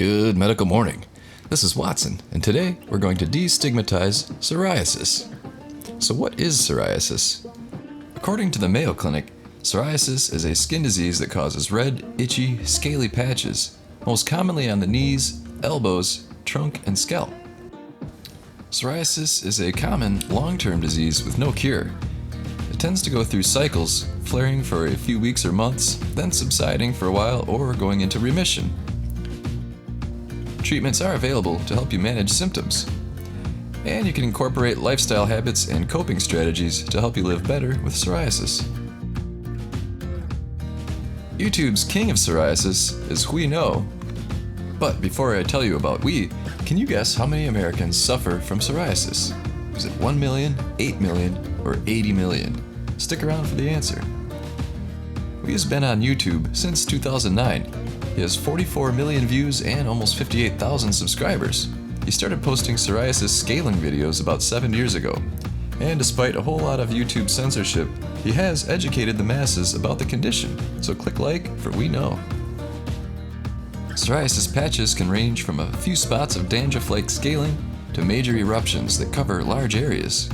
Good medical morning. This is Watson, and today we're going to destigmatize psoriasis. So what is psoriasis? According to the Mayo Clinic, psoriasis is a skin disease that causes red, itchy, scaly patches, most commonly on the knees, elbows, trunk, and scalp. Psoriasis is a common long-term disease with no cure. It tends to go through cycles, flaring for a few weeks or months, then subsiding for a while or going into remission. Treatments are available to help you manage symptoms. And you can incorporate lifestyle habits and coping strategies to help you live better with psoriasis. YouTube's king of psoriasis is We Know. But before I tell you about We, can you guess how many Americans suffer from psoriasis? Is it 1 million, 8 million, or 80 million? Stick around for the answer. We has been on YouTube since 2009. He has 44 million views and almost 58,000 subscribers. He started posting psoriasis scaling videos about 7 years ago. And despite a whole lot of YouTube censorship, he has educated the masses about the condition. So click like for We Know. Psoriasis patches can range from a few spots of dandruff-like scaling to major eruptions that cover large areas.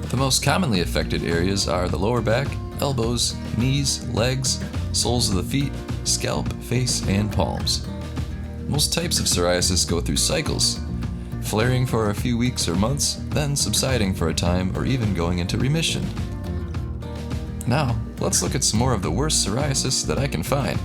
The most commonly affected areas are the lower back, elbows, knees, legs, soles of the feet, scalp, face, and palms. Most types of psoriasis go through cycles, flaring for a few weeks or months, then subsiding for a time or even going into remission. Now, let's look at some more of the worst psoriasis that I can find.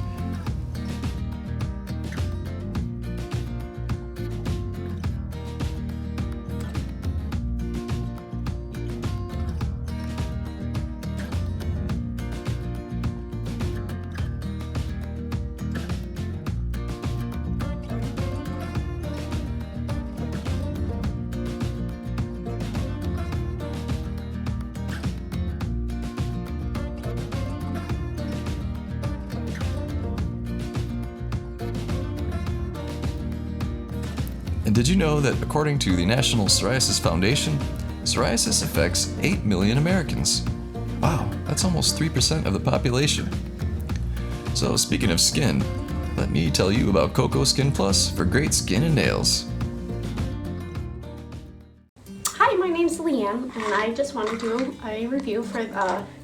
And did you know that according to the National Psoriasis Foundation, psoriasis affects 8 million Americans? Wow, that's almost 3% of the population. So speaking of skin, let me tell you about Cocoa Skin Plus for great skin and nails. Hi, my name's Leanne, and I just want to do a review for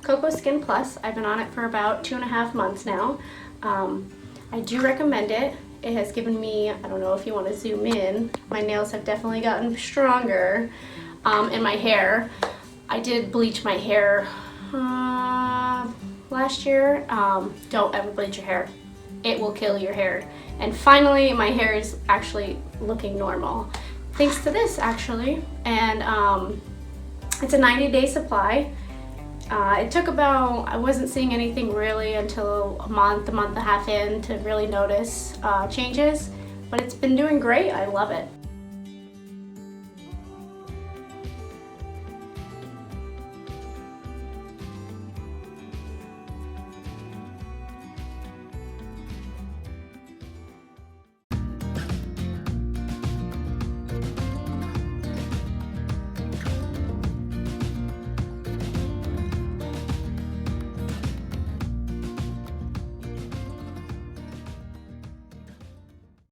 Cocoa Skin Plus. I've been on it for about 2.5 months now. I do recommend it. It has given me, I don't know if you want to zoom in, my nails have definitely gotten stronger, and my hair. I did bleach my hair last year. Don't ever bleach your hair. It will kill your hair. And finally, my hair is actually looking normal. Thanks to this, actually. And it's a 90-day supply. It took about, I wasn't seeing anything really until a month and a half in to really notice changes, but it's been doing great. I love it.